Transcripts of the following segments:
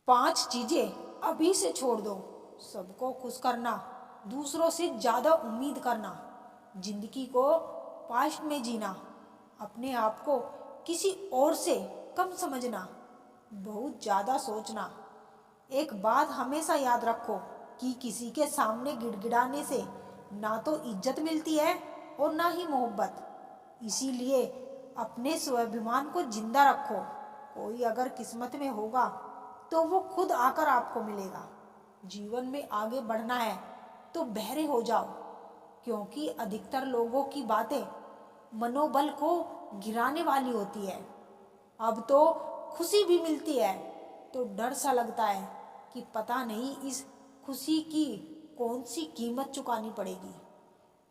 5 चीजें अभी से छोड़ दो। सबको खुश करना, दूसरों से ज़्यादा उम्मीद करना, जिंदगी को पास्ट में जीना, अपने आप को किसी और से कम समझना, बहुत ज़्यादा सोचना। एक बात हमेशा याद रखो कि किसी के सामने गिड़गिड़ाने से ना तो इज्जत मिलती है और ना ही मोहब्बत। इसीलिए अपने स्वाभिमान को जिंदा रखो। कोई अगर किस्मत में होगा तो वो खुद आकर आपको मिलेगा। जीवन में आगे बढ़ना है तो बहरे हो जाओ, क्योंकि अधिकतर लोगों की बातें मनोबल को गिराने वाली होती है। अब तो खुशी भी मिलती है तो डर सा लगता है कि पता नहीं इस खुशी की कौन सी कीमत चुकानी पड़ेगी।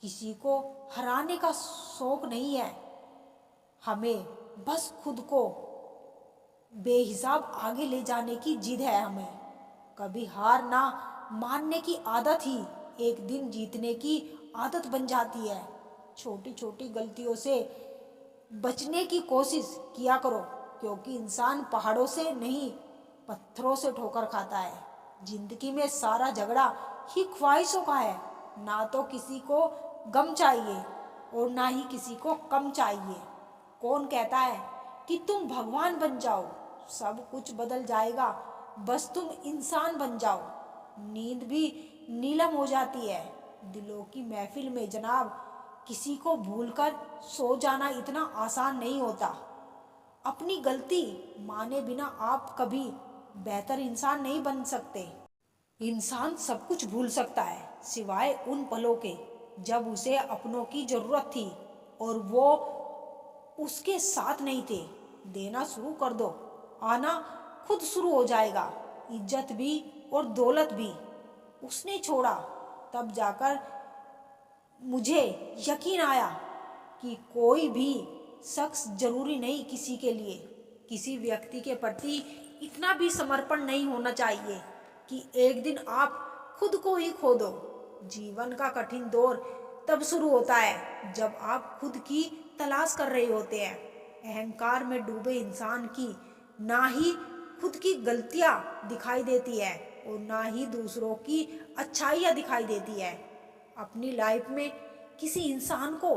किसी को हराने का शौक नहीं है हमें, बस खुद को बेहिसाब आगे ले जाने की जिद है हमें। कभी हार ना मानने की आदत ही एक दिन जीतने की आदत बन जाती है। छोटी छोटी गलतियों से बचने की कोशिश किया करो, क्योंकि इंसान पहाड़ों से नहीं पत्थरों से ठोकर खाता है। जिंदगी में सारा झगड़ा ही ख्वाहिशों का है। ना तो किसी को गम चाहिए और ना ही किसी को कम चाहिए। कौन कहता है कि तुम भगवान बन जाओ? सब कुछ बदल जाएगा, बस तुम इंसान बन जाओ। नींद भी नीलम हो जाती है दिलों की महफिल में जनाब। किसी को भूलकर सो जाना इतना आसान नहीं होता। अपनी गलती माने बिना आप कभी बेहतर इंसान नहीं बन सकते। इंसान सब कुछ भूल सकता है सिवाय उन पलों के जब उसे अपनों की जरूरत थी और वो उसके साथ नहीं थे। देना शुरू कर दो, आना खुद शुरू हो जाएगा। इज्जत भी और दौलत भी उसने छोड़ा, तब जाकर मुझे यकीन आया कि कोई भी शख्स जरूरी नहीं किसी के लिए। किसी व्यक्ति के प्रति इतना भी समर्पण नहीं होना चाहिए कि एक दिन आप खुद को ही खो दो। जीवन का कठिन दौर तब शुरू होता है जब आप खुद की तलाश कर रहे होते हैं। अहंकार में डूबे इंसान की ना ही खुद की गलतियां दिखाई देती है और ना ही दूसरों की अच्छाइयां दिखाई देती है। अपनी लाइफ में किसी इंसान को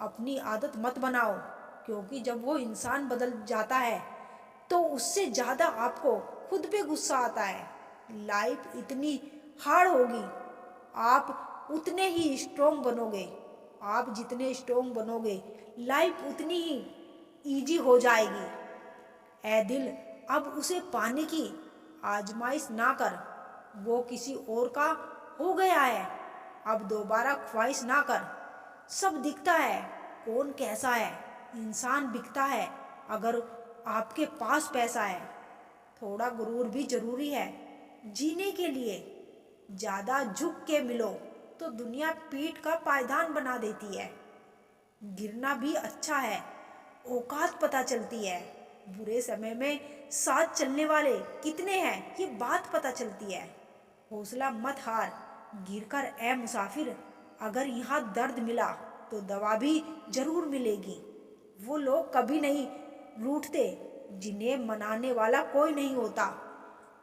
अपनी आदत मत बनाओ, क्योंकि जब वो इंसान बदल जाता है तो उससे ज़्यादा आपको खुद पे गुस्सा आता है। लाइफ इतनी हार्ड होगी, आप उतने ही स्ट्रोंग बनोगे। आप जितने स्ट्रोंग बनोगे लाइफ उतनी ही इजी हो जाएगी। ऐ दिल, अब उसे पाने की आजमाइश ना कर, वो किसी और का हो गया है। अब दोबारा ख्वाहिश ना कर। सब दिखता है कौन कैसा है, इंसान बिकता है अगर आपके पास पैसा है। थोड़ा गुरूर भी जरूरी है जीने के लिए। ज़्यादा झुक के मिलो तो दुनिया पीठ का पायदान बना देती है। गिरना भी अच्छा है, औकात पता चलती है। बुरे समय में साथ चलने वाले कितने हैं ये बात पता चलती है। हौसला मत हार, गिरकर ए मुसाफिर। अगर यहाँ दर्द मिला तो दवा भी जरूर मिलेगी। वो लोग कभी नहीं रूठते जिन्हें मनाने वाला कोई नहीं होता।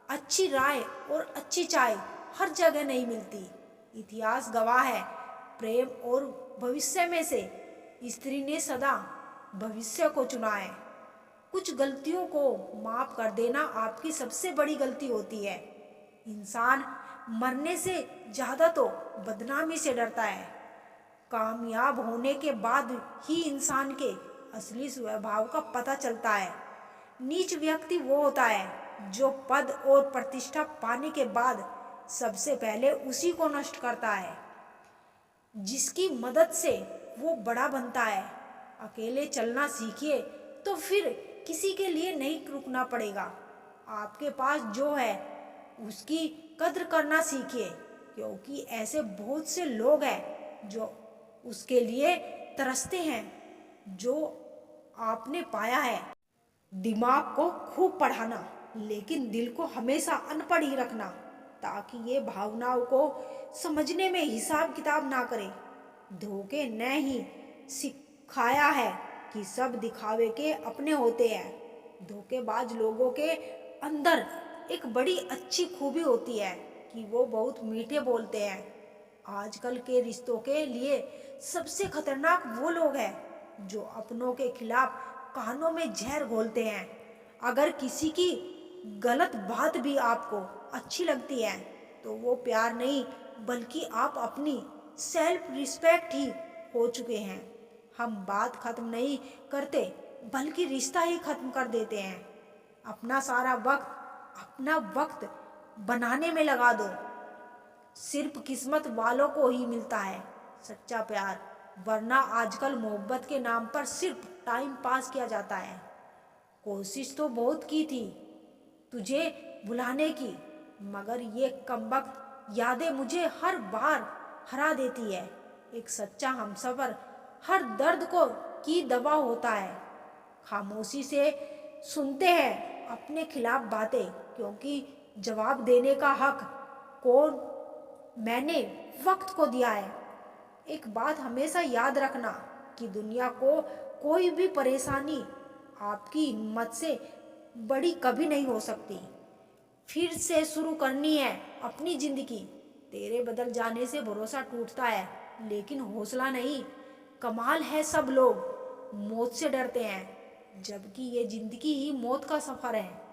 अच्छी राय और अच्छी चाय हर जगह नहीं मिलती। इतिहास गवाह है, प्रेम और भविष्य में से स्त्री ने सदा भविष्य को चुना है। कुछ गलतियों को माफ कर देना आपकी सबसे बड़ी गलती होती है। इंसान मरने से ज़्यादा तो बदनामी से डरता है। कामयाब होने के बाद ही इंसान के असली स्वभाव का पता चलता है। नीच व्यक्ति वो होता है जो पद और प्रतिष्ठा पाने के बाद सबसे पहले उसी को नष्ट करता है जिसकी मदद से वो बड़ा बनता है। अकेले चलना सीखिए तो फिर किसी के लिए नहीं रुकना पड़ेगा। आपके पास जो है उसकी कद्र करना सीखिए, क्योंकि ऐसे बहुत से लोग हैं जो उसके लिए तरसते हैं जो आपने पाया है। दिमाग को खूब पढ़ाना, लेकिन दिल को हमेशा अनपढ़ ही रखना, ताकि ये भावनाओं को समझने में हिसाब किताब ना करे। धोखे ने ही सिखाया है कि सब दिखावे के अपने होते हैं। धोखेबाज लोगों के अंदर एक बड़ी अच्छी खूबी होती है कि वो बहुत मीठे बोलते हैं। आजकल के रिश्तों के लिए सबसे खतरनाक वो लोग हैं जो अपनों के खिलाफ कानों में जहर घोलते हैं। अगर किसी की गलत बात भी आपको अच्छी लगती है तो वो प्यार नहीं बल्कि आप अपनी सेल्फ रिस्पेक्ट ही हो चुके हैं। हम बात खत्म नहीं करते बल्कि रिश्ता ही खत्म कर देते हैं। अपना सारा वक्त अपना वक्त बनाने में लगा दो। सिर्फ किस्मत वालों को ही मिलता है सच्चा प्यार, वरना आजकल मोहब्बत के नाम पर सिर्फ टाइम पास किया जाता है। कोशिश तो बहुत की थी तुझे भुलाने की, मगर ये कमबख्त यादें मुझे हर बार हरा देती है। एक सच्चा हमसफर हर दर्द को की दवा होता है। खामोशी से सुनते हैं अपने खिलाफ बातें, क्योंकि जवाब देने का हक कौन मैंने वक्त को दिया है। एक बात हमेशा याद रखना कि दुनिया को कोई भी परेशानी आपकी हिम्मत से बड़ी कभी नहीं हो सकती। फिर से शुरू करनी है अपनी जिंदगी। तेरे बदल जाने से भरोसा टूटता है लेकिन हौसला नहीं। कमाल है सब लोग मौत से डरते हैं, जबकि ये जिंदगी ही मौत का सफर है।